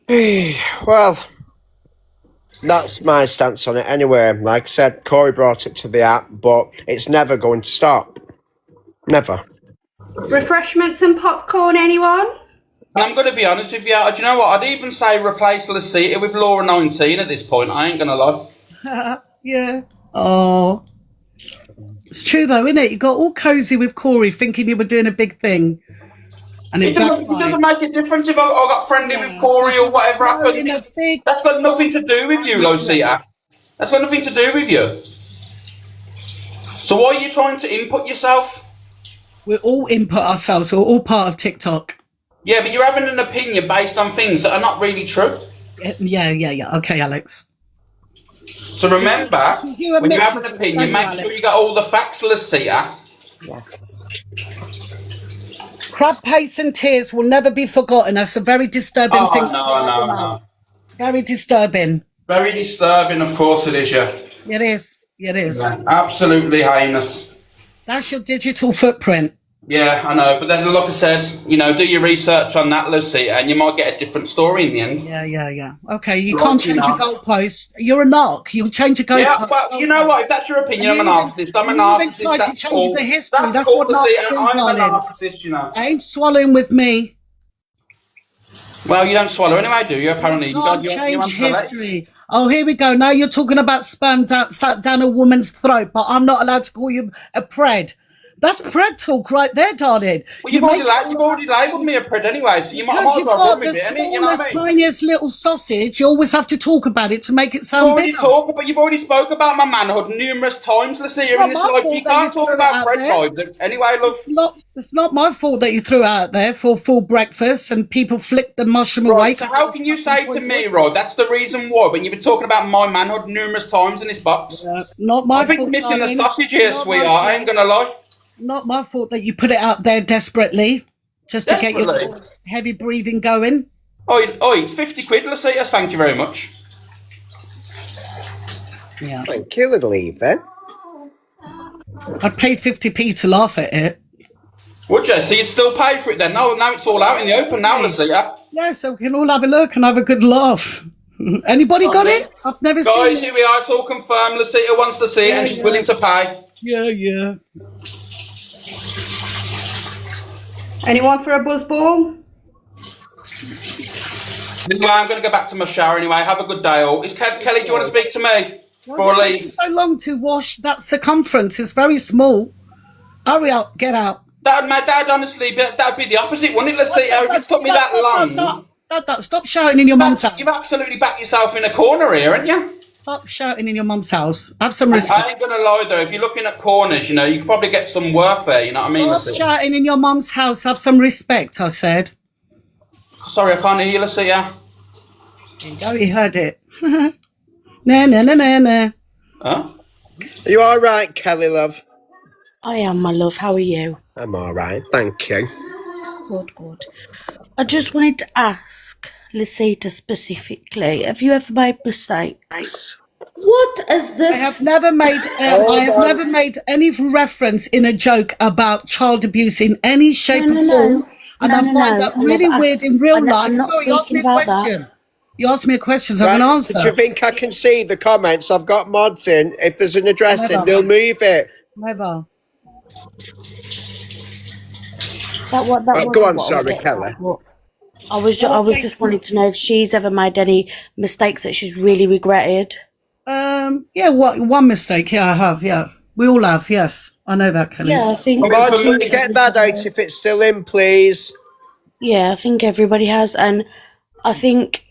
Well, that's my stance on it anyway. Like I said, Corey brought it to the app, but it's never going to stop. Never. Refreshments and popcorn, anyone? I'm going to be honest with you. Do you know what? I'd even say replace Lasita with Laura 19 at this point. I ain't going to lie. Yeah. Oh. It's true though, isn't it? You got all cozy with Corey thinking you were doing a big thing. And It doesn't make a difference if I got friendly with Corey or whatever happened. That's got nothing to do with you, Lasita. That's got nothing to do with you. So why are you trying to input yourself? We all input ourselves. We're all part of TikTok. Yeah, but you're having an opinion based on things that are not really true. Yeah. Okay, Alex. So remember, when you have an opinion, make sure you got all the facts, Lasita. Yes. Crab paste and tears will never be forgotten. That's a very disturbing thing. No. Very disturbing. Very disturbing, of course it is, yeah. It is. It is. Yeah, absolutely heinous. That's your digital footprint. Yeah, I know. But then, like I said, do your research on that, Lucy, and you might get a different story in the end. Yeah. Okay, you can't change your goalpost. You're a narc. You'll change your goalpost. Yeah, well, you know what? If that's your opinion, I'm a narcissist. I'm a narcissist. That's to change the history. That's what narcissists do, darling. I'm a narcissist, I ain't swallowing with me. Well, you don't swallow anyway, do you? Apparently, you can't change history. Oh, here we go. Now you're talking about sperm down a woman's throat, but I'm not allowed to call you a pred. That's pred talk right there, darling. Well, you've already labelled me a pred anyway, so you might as well run with it. You know what I mean? Tiniest little sausage, you always have to talk about it to make it sound bigger. You've already spoke about my manhood numerous times, Lucia, in this life. You can't talk about pred vibes. Anyway, look. It's not my fault that you threw it out there for full breakfast and people flicked the mushroom away. So how can you say to me, Rod, that's the reason why, when you've been talking about my manhood numerous times in this box? Not my fault. I think missing a sausage here, sweetheart. I ain't going to lie. Not my fault that you put it out there desperately, just to get your heavy breathing going. Oi, it's 50 quid, Lucia. Thank you very much. Yeah. Thank you, little Eva. I'd pay 50p to laugh at it. Would you? So you'd still pay for it then? No, now it's all out in the open now, Lucia. Yeah, so we can all have a look and have a good laugh. Anybody got it? I've never seen it. Guys, here we are. It's all confirmed. Lucia wants to see it and she's willing to pay. Yeah. Anyone for a buzzball? Anyway, I'm going to go back to my shower anyway. Have a good day all. Kelly, do you want to speak to me before I leave? So long to wash that circumference. It's very small. Hurry up, get out. That'd honestly, that'd be the opposite, wouldn't it? Let's see, if it's took me that long. Stop shouting in your mum's house. You've absolutely backed yourself in a corner here, haven't you? Stop shouting in your mum's house. Have some respect. I ain't gonna lie though, if you're looking at corners, you could probably get some work there, you know what I mean? Stop shouting in your mum's house. Have some respect, I said. Sorry, I can't hear you, Lucia. You heard it. Nah. Huh? Are you alright, Kelly, love? I am, my love. How are you? I'm alright, thank you. Good. I just wanted to ask Lasita specifically, have you ever made mistakes? What is this? I have never made any reference in a joke about child abuse in any shape or form. And I find that really weird in real life. Sorry, you asked me a question. You asked me a question, so I'm going to answer. Do you think I can see the comments? I've got mods in. If there's an address in, they'll move it. Never. Go on, sorry, Kelly. I was just wanting to know if she's ever made any mistakes that she's really regretted. One mistake. Yeah, I have. Yeah, we all have. Yes, I know that, Kelly. Yeah, I think. Can you get that out if it's still in, please? Yeah, I think everybody has, and I think.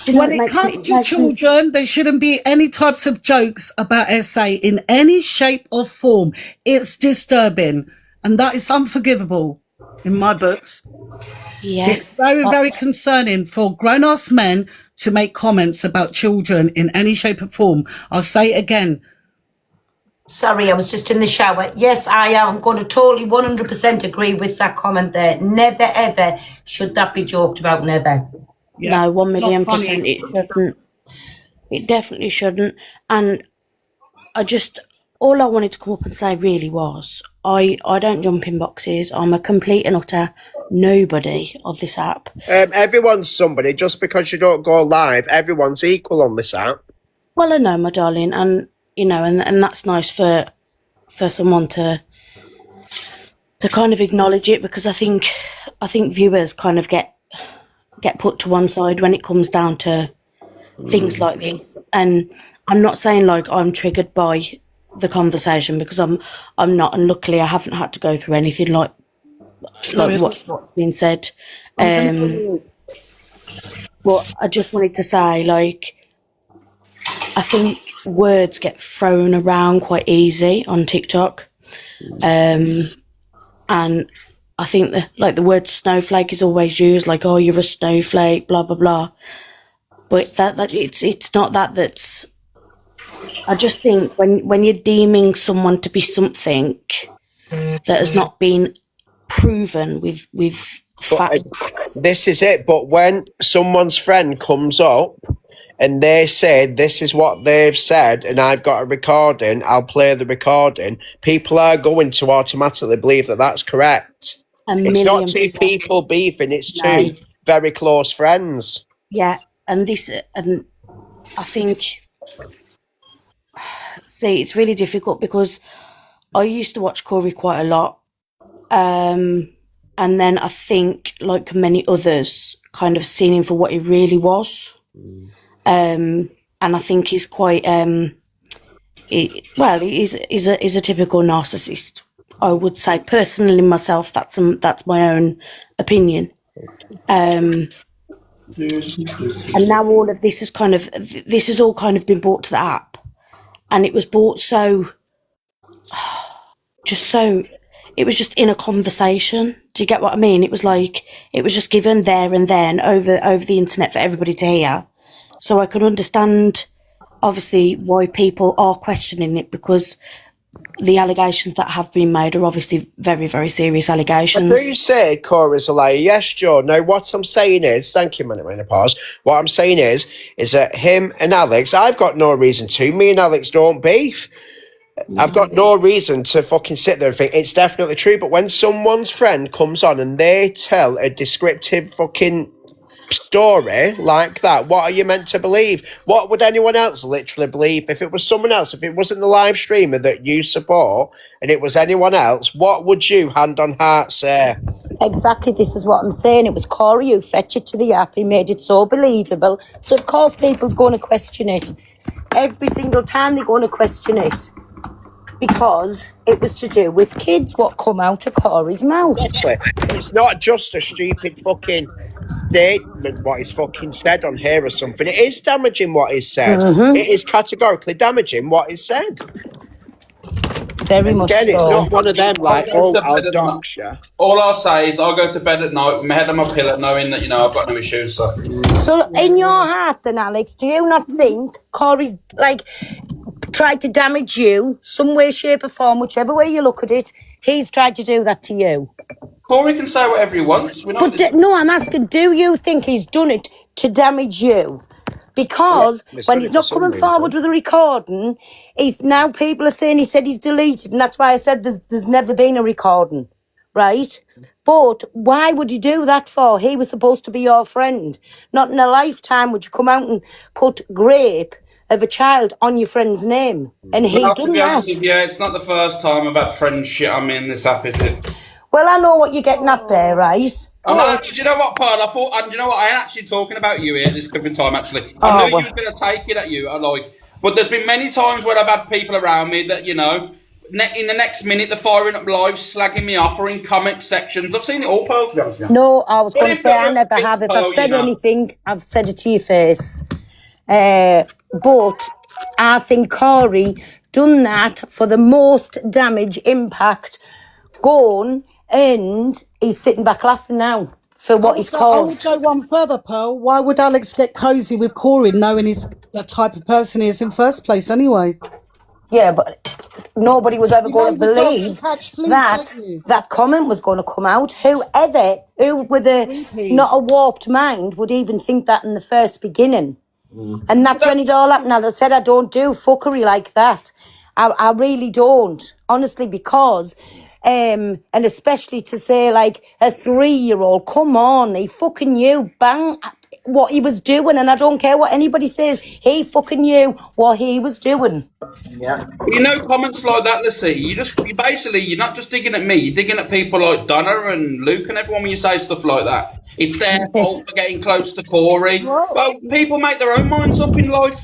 When it comes to children, there shouldn't be any types of jokes about SA in any shape or form. It's disturbing, and that is unforgivable in my books. Yeah. It's very, very concerning for grown-ass men to make comments about children in any shape or form. I'll say it again. Sorry, I was just in the shower. Yes, I am going to totally 100% agree with that comment there. Never, ever should that be joked about, never. Yeah, no, 1,000,000% it shouldn't. It definitely shouldn't. And I just all I wanted to come up and say really was, I don't jump in boxes. I'm a complete and utter nobody on this app. Everyone's somebody. Just because you don't go live, everyone's equal on this app. Well, I know, my darling, and you know, and that's nice for someone to kind of acknowledge it, because I think viewers kind of get put to one side when it comes down to things like this. And I'm not saying like I'm triggered by the conversation, because I'm not, and luckily I haven't had to go through anything like what's been said. But I just wanted to say, like, I think words get thrown around quite easy on TikTok, and I think that, like, the word snowflake is always used, like, oh, you're a snowflake, blah blah blah. But that it's not that. That's, I just think when you're deeming someone to be something that has not been proven with facts. This is it. But when someone's friend comes up and they say, this is what they've said, and I've got a recording, I'll play the recording, people are going to automatically believe that that's correct. It's not two people beefing, it's two very close friends. Yeah, and I think, see, it's really difficult, because I used to watch Corey quite a lot, and then I think, like many others, kind of seen him for what he really was. And I think he's quite he's a typical narcissist, I would say. Personally, myself, that's my own opinion. And now all of this has all kind of been brought to the app, and it was brought it was just in a conversation. Do you get what I mean? It was like, it was just given there and then over the internet for everybody to hear. So I could understand, obviously, why people are questioning it, because the allegations that have been made are obviously very, very serious allegations. Do you say Corey's a liar? Yes, Joe. Now, what I'm saying is, thank you, Menopause. What I'm saying is that him and Alex, I've got no reason to. Me and Alex don't beef. I've got no reason to fucking sit there and think it's definitely true. But when someone's friend comes on and they tell a descriptive fucking story like that, what are you meant to believe? What would anyone else literally believe? If it was someone else, if it wasn't the live streamer that you support and it was anyone else, what would you, hand on heart, say? Exactly, this is what I'm saying. It was Corey who fetched it to the app. He made it so believable. So, of course, people's going to question it. Every single time they're going to question it. Because it was to do with kids, what come out of Corey's mouth. It's not just a stupid fucking statement, what he's fucking said on here or something. It is damaging what he's said. It is categorically damaging what he's said. Very much Again, so. it's not one of them like, oh, I'll dox you. All I'll say is I'll go to bed at night with my head on my pillow, knowing that, you know, I've got no issues. So in your heart then, Alex, do you not think Corey's, like, tried to damage you some way, shape or form, whichever way you look at it? He's tried to do that to you. Corey can say whatever he wants. No, I'm asking, do you think he's done it to damage you? Because when he's not coming forward with a recording, now people are saying he said he's deleted, and that's why I said there's never been a recording, right? But why would you do that for? He was supposed to be your friend. Not in a lifetime would you come out and put rape of a child on your friend's name. And he done that. Yeah, it's not the first time I've had friend shit on me in this app, is it? Well, I know what you're getting at there, right? Do you know what, Pearl? You know what? I ain't actually talking about you here this given time, actually. I knew you was going to take it at you. But there's been many times where I've had people around me that, you know, in the next minute they're firing up live, slagging me off, or in comment sections. I've seen it all, Pearl, to be honest with you. No, I was going to say I never have. If I've said anything, I've said it to your face. But I think Corey done that for the most damage impact gone, and he's sitting back laughing now for what he's caused. I would go one further, Pearl. Why would Alex get cozy with Corey knowing he's the type of person he is in first place anyway? Yeah, but nobody was ever going to believe that comment was going to come out. Who with not a warped mind would even think that in the first beginning? And that's when it all happened. As I said, I don't do fuckery like that. I really don't, honestly, because, and especially to say like a 3-year-old, come on, he fucking knew bang what he was doing, and I don't care what anybody says, he fucking knew what he was doing. Yeah. You know, comments like that, let's see. You're not just digging at me. You're digging at people like Donna and Luke and everyone when you say stuff like that. It's their fault for getting close to Corey. Well, people make their own minds up in life.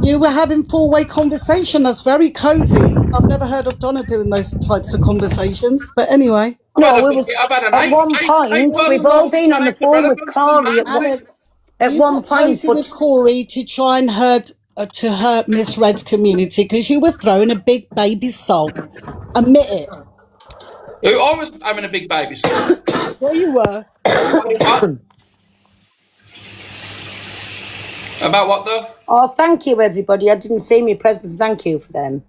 You were having four-way conversation. That's very cozy. I've never heard of Donna doing those types of conversations. But anyway. No, it was at one point. We've all been on the phone with Corey at one point, but with Corey to try and hurt Miss Red's community because you were throwing a big baby sulk. Admit it. I was having a big baby son. There you were. About what though? oh, thank you, everybody. I didn't see my presents. Thank you for them.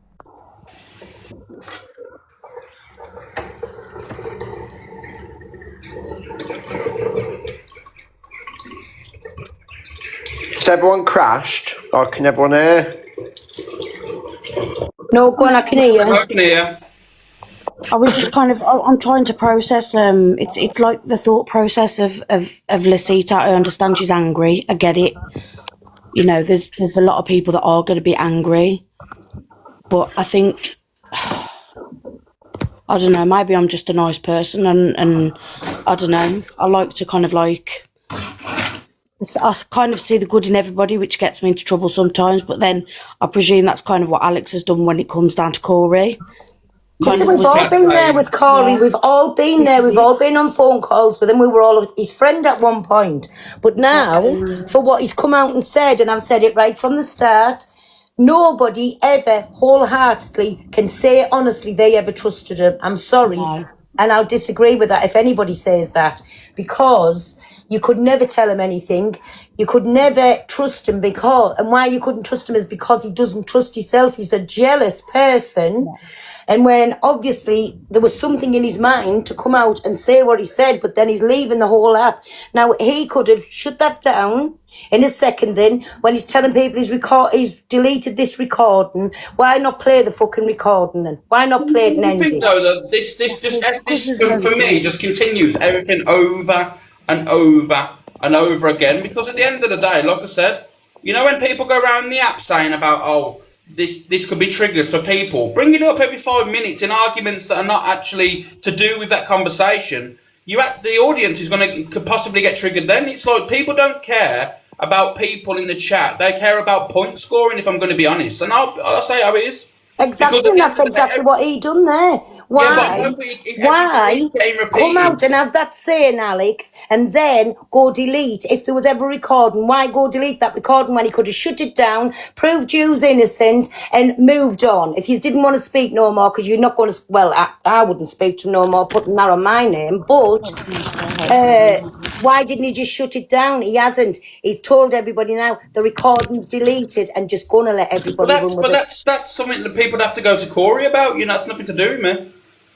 Has everyone crashed? Or can everyone hear? No, go on, I can hear you. I can hear. I was just kind of, I'm trying to process, it's like the thought process of Lisita. I understand she's angry. I get it. You know, there's a lot of people that are going to be angry. But I think, I don't know, maybe I'm just a nice person and I don't know, I like to kind of like, I kind of see the good in everybody, which gets me into trouble sometimes. But then I presume that's kind of what Alex has done when it comes down to Corey. Listen, we've all been there with Corey. We've all been there. We've all been on phone calls with him. We were all his friend at one point. But now, for what he's come out and said, and I've said it right from the start, nobody ever wholeheartedly can say honestly they ever trusted him. I'm sorry. No. And I'll disagree with that if anybody says that. Because you could never tell him anything. You could never trust him and why you couldn't trust him is because he doesn't trust himself. He's a jealous person. Yeah. And when obviously there was something in his mind to come out and say what he said, but then he's leaving the whole app. Now, he could have shut that down in a second then when he's telling people he's deleted this recording. Why not play the fucking recording then? Why not play it and end it? No, this for me just continues everything over and over and over again, because at the end of the day, like I said, you know, when people go around the app saying about, this could be triggers for people, bring it up every 5 minutes in arguments that are not actually to do with that conversation, the audience is could possibly get triggered then. It's like people don't care about people in the chat. They care about point scoring, if I'm going to be honest. And I'll say how it is. Exactly, and that's exactly what he done there. Why come out and have that saying, Alex, and then go delete? If there was ever a recording, why go delete that recording when he could have shut it down, proved you was innocent, and moved on? If you didn't want to speak no more, because you're not going to, well, I wouldn't speak to him no more, putting that on my name, but why didn't he just shut it down? He hasn't. He's told everybody now the recording's deleted and just going to let everybody run with it. That's something that people have to go to Corey about. You know, it's nothing to do with me.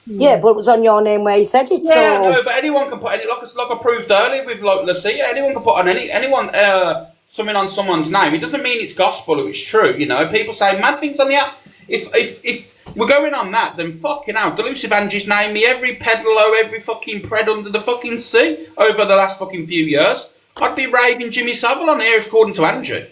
Yeah, but it was on your name where he said it. Yeah, so. No, but anyone can put like I proved earlier with like Lucia. Anyone can put on anyone something on someone's name. It doesn't mean it's gospel or it's true. You know, people say mad things on the app. If we're going on that, then fucking hell, Delusive Angie's named me every pedalo, every fucking pred under the fucking sea over the last fucking few years. I'd be raving Jimmy Savile on here according to Angie.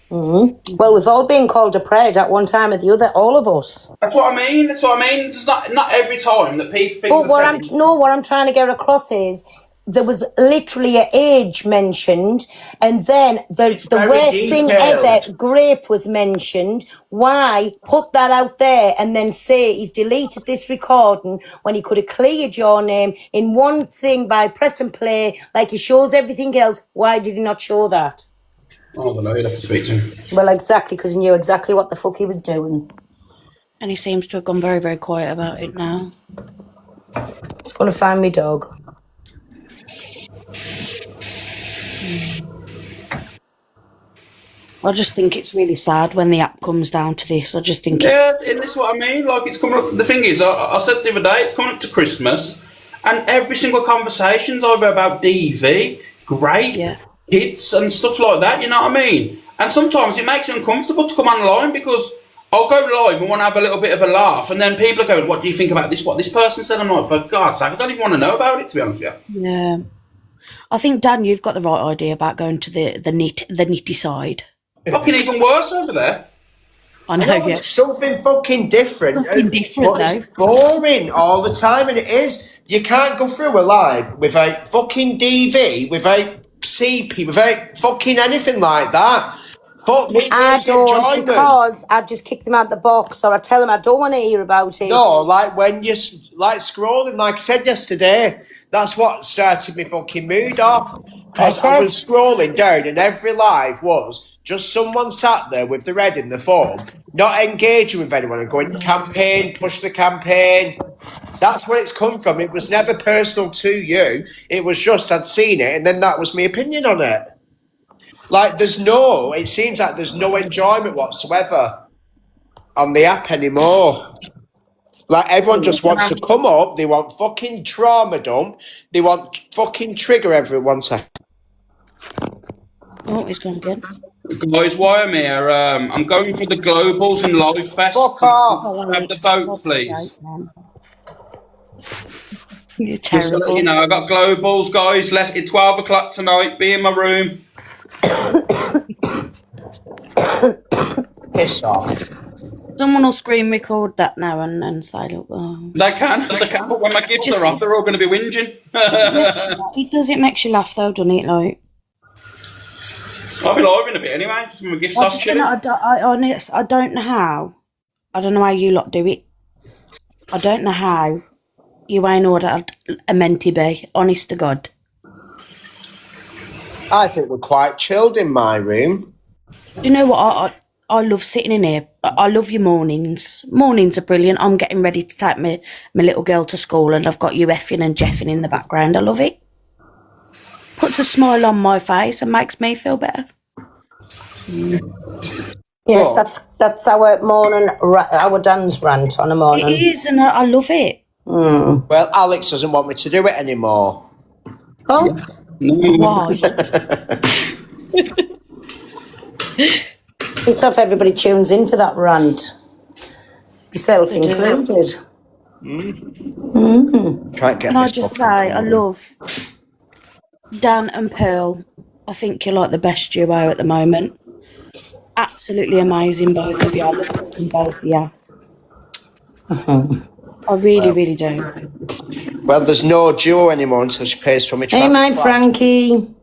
Mm-hmm. Well, we've all been called a pred at one time or the other, all of us. That's what I mean. It's not every time that people. But what I'm trying to get across is there was literally an age mentioned, and then the worst thing ever, grape, was mentioned. Why put that out there and then say he's deleted this recording when he could have cleared your name in one thing by press and play like he shows everything else? Why did he not show that? Oh, I don't know, you'd have to speak to him. Well, exactly, because he knew exactly what the fuck he was doing. And he seems to have gone very, very quiet about it now. He's going to find me dog. I just think it's really sad when the app comes down to this. I just think and this is what I mean. Like, it's coming up. The thing is, I said the other day, it's coming up to Christmas, and every single conversation's either about DV, grape, kids, and stuff like that. You know what I mean? And sometimes it makes it uncomfortable to come online because I'll go live and want to have a little bit of a laugh, and then people are going, "What do you think about this? What this person said?" I'm like, for God's sake, I don't even want to know about it, to be honest with you. Yeah. I think, Dan, you've got the right idea about going to the nitty side. Fucking even worse over there. I know, yeah. It's something fucking different. Something different, but though. it's boring all the time, and it is. You can't go through a live without fucking DV, without CP, without fucking anything like that. Fuck me, I it's don't, enjoyment. because I just kick them out the box, or I tell them I don't want to hear about it. No, like when you're like scrolling, like I said yesterday, that's what started me fucking mood off. Because I was scrolling down, and every live was just someone sat there with the red in the phone, not engaging with anyone and going, campaign, push the campaign. That's where it's come from. It was never personal to you. It was just I'd seen it, and then that was my opinion on it. Like, it seems like there's no enjoyment whatsoever on the app anymore. Like, everyone just wants to come up, they want fucking trauma dump, they want fucking trigger everyone second. Oh, he's gone again. Guys, why I'm here, I'm going for the Globals and Live Fest. Fuck off! Have the vote, please. You're Just so that terrible. you know, I got Globals, guys. It's 12 o'clock tonight. Be in my room. Piss off. Someone will screen record that now and say, look, They can, but when my gifts are off, they're all going to be whinging. it makes you laugh though, doesn't it? Like, I'll be live in a bit anyway. Just my gifts off, shit. I don't know how. I don't know how you lot do it. I don't know how you ain't ordered a menti be, honest to God. I think we're quite chilled in my room. Do you know what? I love sitting in here. I love your mornings. Mornings are brilliant. I'm getting ready to take my little girl to school, and I've got you effing and jeffing in the background. I love it. Puts a smile on my face and makes me feel better. Yes, that's our morning, our dance rant on a morning. It is, and I love it. Well, Alex doesn't want me to do it anymore. Oh, Why? it's off. Everybody tunes in for that rant, yourself included. Try and get Can I this just fucking say, I going. love Dan and Pearl. I think you're like the best duo at the moment. Absolutely amazing, both of you. I love talking both of you. I really, really do. Well, there's no duo anymore until she pays for me. Hey, my Frankie.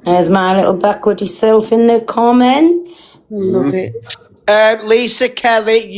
There's my little backward self in the comments. Love it. Lisa Kelly.